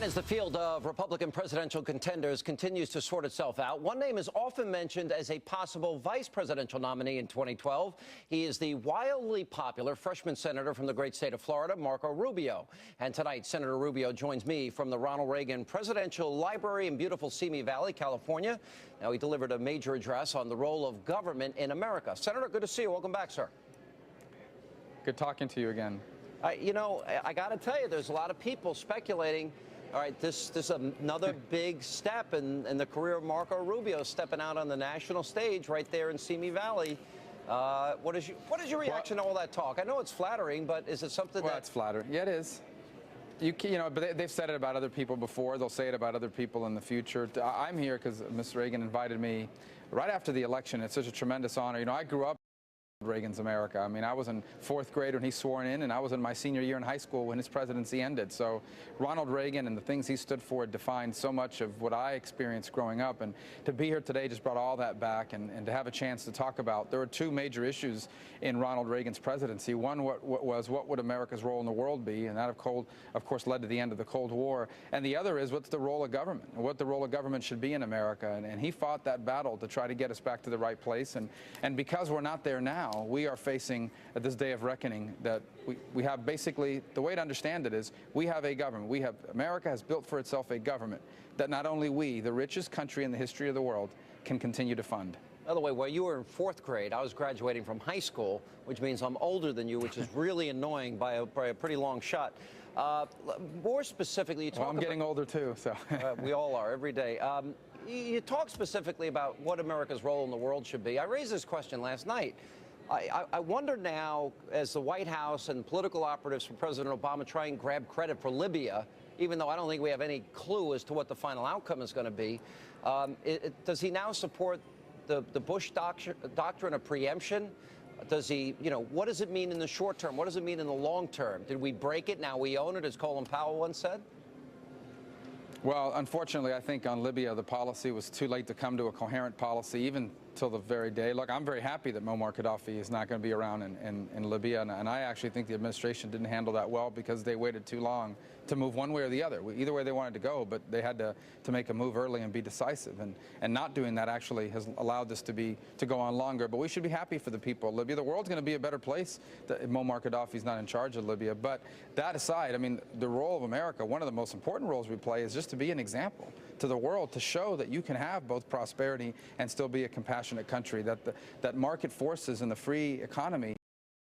And as the field of Republican presidential contenders continues to sort itself out, one name is often mentioned as a possible vice presidential nominee in 2012. He is the wildly popular freshman senator from the great state of Florida, Marco Rubio. And tonight, Senator Rubio joins me from the Ronald Reagan Presidential Library in beautiful Simi Valley, California. Now, he delivered a major address on the role of government in America. Senator, good to see you. Welcome back, sir. Good talking to you again. I got to tell you, there's a lot of people speculating. All right, this is another big step in the career of Marco Rubio, stepping out on the national stage right there in Simi Valley. What is your reaction to all that talk? I know it's flattering, but is it something it's flattering. Yeah, it is. But they've said it about other people before. They'll say it about other people in the future. I'm here because Ms. Reagan invited me right after the election. It's such a tremendous honor. I grew up Reagan's America. I mean, I was in fourth grade when he swore in, and I was in my senior year in high school when his presidency ended. So Ronald Reagan and the things he stood for defined so much of what I experienced growing up. And to be here today just brought all that back, and to have a chance to talk about. There were two major issues in Ronald Reagan's presidency. One was what would America's role in the world be, and that of course led to the end of the Cold War. And the other is what's the role of government, and what the role of government should be in America. And he fought that battle to try to get us back to the right place. And because we're not there now, we are facing at this day of reckoning that we have basically, the way to understand it is, we have a government. America has built for itself a government that not only we, the richest country in the history of the world, can continue to fund. By the way, while you were in fourth grade, I was graduating from high school, which means I'm older than you, which is really annoying by a pretty long shot. More specifically, you talk I'm getting older too, so. We all are, every day. You talk specifically about what America's role in the world should be. I raised this question last night. I wonder now, as the White House and political operatives from President Obama try and grab credit for Libya, even though I don't think we have any clue as to what the final outcome is going to be, does he now support the Bush doctrine of preemption? Does he, what does it mean in the short term? What does it mean in the long term? Did we break it? Now we own it, as Colin Powell once said? Well, unfortunately, I think on Libya, the policy was too late to come to a coherent policy, even till the very day. Look, I'm very happy that Muammar Gaddafi is not going to be around in Libya, and I actually think the administration didn't handle that well because they waited too long to move one way or the other. Either way they wanted to go, but they had to make a move early and be decisive, and not doing that actually has allowed this to go on longer. But we should be happy for the people of Libya. The world's going to be a better place if Muammar Gaddafi's not in charge of Libya. But that aside, I mean, the role of America, one of the most important roles we play is just to be an example to the world, to show that you can have both prosperity and still be a compassionate country, that market forces in the free economy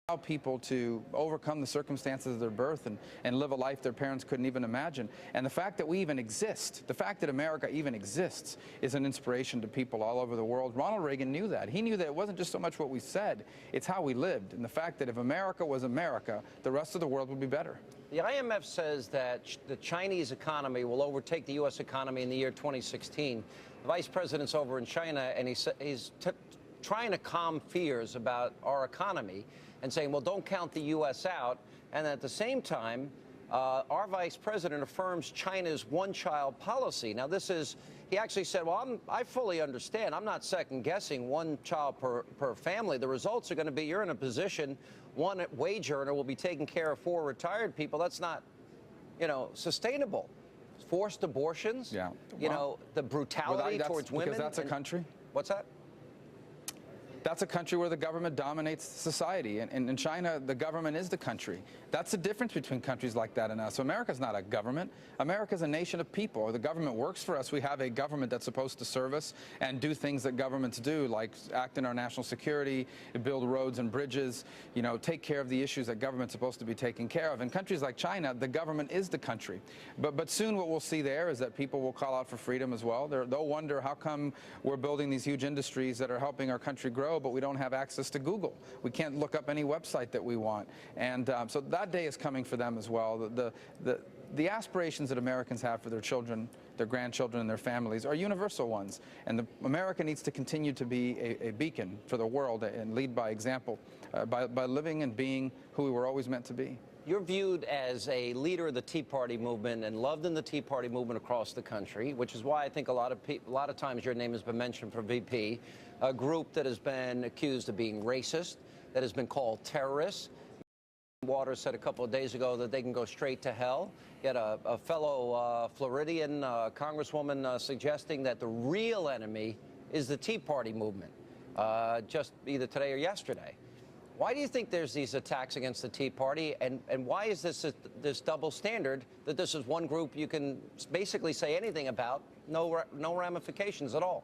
allow people to overcome the circumstances of their birth and live a life their parents couldn't even imagine. And the fact that we even exist, the fact that America even exists, is an inspiration to people all over the world. Ronald Reagan knew that. He knew that it wasn't just so much what we said, it's how we lived. And the fact that if America was America, the rest of the world would be better. The IMF says that the Chinese economy will overtake the U.S. economy in the year 2016. The vice president's over in China, and he's trying to calm fears about our economy and saying, well, don't count the U.S. out. And at the same time, our vice president affirms China's one-child policy. Now, he actually said, well, I fully understand. I'm not second-guessing one child per family. The results are going to be you're in a position, one wage earner will be taking care of 4 retired people. That's not, sustainable. Forced abortions, yeah. The brutality towards women. Because that's a country. What's that? That's a country where the government dominates society. And in China, the government is the country. That's the difference between countries like that and us. So America's not a government. America's a nation of people. The government works for us. We have a government that's supposed to serve us and do things that governments do, like act in our national security, build roads and bridges, take care of the issues that government's supposed to be taking care of. In countries like China, the government is the country. But soon what we'll see there is that people will call out for freedom as well. They'll wonder how come we're building these huge industries that are helping our country grow, but we don't have access to Google. We can't look up any website that we want. And so that day is coming for them as well. The aspirations that Americans have for their children, their grandchildren, and their families are universal ones. And America needs to continue to be a beacon for the world and lead by example by living and being who we were always meant to be. You're viewed as a leader of the Tea Party movement and loved in the Tea Party movement across the country, which is why I think a lot of times your name has been mentioned for VP, a group that has been accused of being racist, that has been called terrorists. Waters said a couple of days ago that they can go straight to hell. You had a fellow Floridian congresswoman suggesting that the real enemy is the Tea Party movement, just either today or yesterday. Why do you think there's these attacks against the Tea Party, and why is this double standard that this is one group you can basically say anything about, no ramifications at all?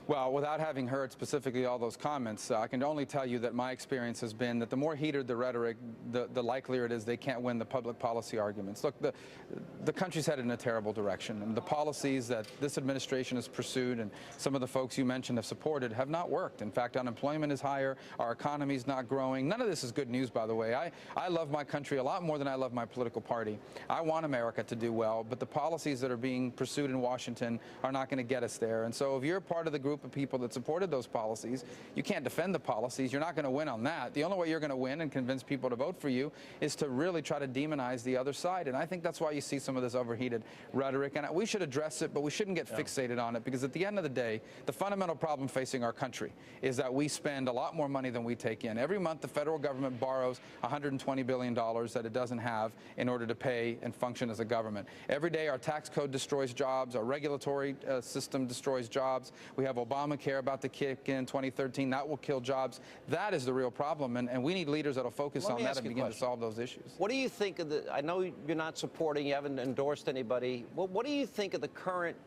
Well, without having heard specifically all those comments, I can only tell you that my experience has been that the more heated the rhetoric, the likelier it is they can't win the public policy arguments. Look, the country's headed in a terrible direction, and the policies that this administration has pursued and some of the folks you mentioned have supported have not worked. In fact, unemployment is higher, our economy's not growing. None of this is good news, by the way. I love my country a lot more than I love my political party. I want America to do well, but the policies that are being pursued in Washington are not going to get us there. And so if you're part of the group of people that supported those policies, you can't defend the policies. You're not going to win on that. The only way you're going to win and convince people to vote for you is to really try to demonize the other side. And I think that's why you see some of this overheated rhetoric. And we should address it, but we shouldn't get fixated on it, because at the end of the day, the fundamental problem facing our country is that we spend a lot more money than we take in. Every month, the federal government borrows $120 billion that it doesn't have in order to pay and function as a government. Every day, our tax code destroys jobs. Our regulatory system destroys jobs. We have Obamacare about to kick in 2013. That will kill jobs. That is the real problem, and we need leaders that will focus on that and begin to solve those issues. What do you think of I know you're not supporting, you haven't endorsed anybody. What do you think of the current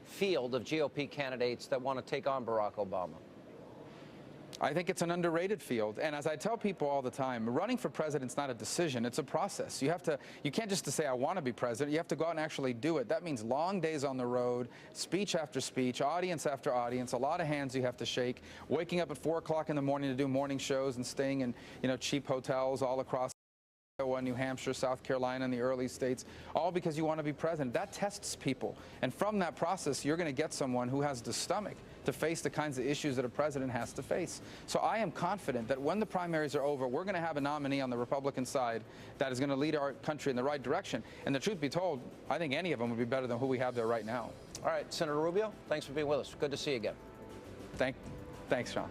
field of GOP candidates that want to take on Barack Obama? I think it's an underrated field, and as I tell people all the time, running for president's not a decision, it's a process. You can't just say, I want to be president. You have to go out and actually do it. That means long days on the road, speech after speech, audience after audience, a lot of hands you have to shake, waking up at 4 o'clock in the morning to do morning shows and staying in, cheap hotels all across Iowa, New Hampshire, South Carolina, and the early states, all because you want to be president. That tests people. And from that process, you're going to get someone who has the stomach to face the kinds of issues that a president has to face. So I am confident that when the primaries are over, we're going to have a nominee on the Republican side that is going to lead our country in the right direction. And the truth be told, I think any of them would be better than who we have there right now. All right, Senator Rubio, thanks for being with us. Good to see you again. Thanks, Sean.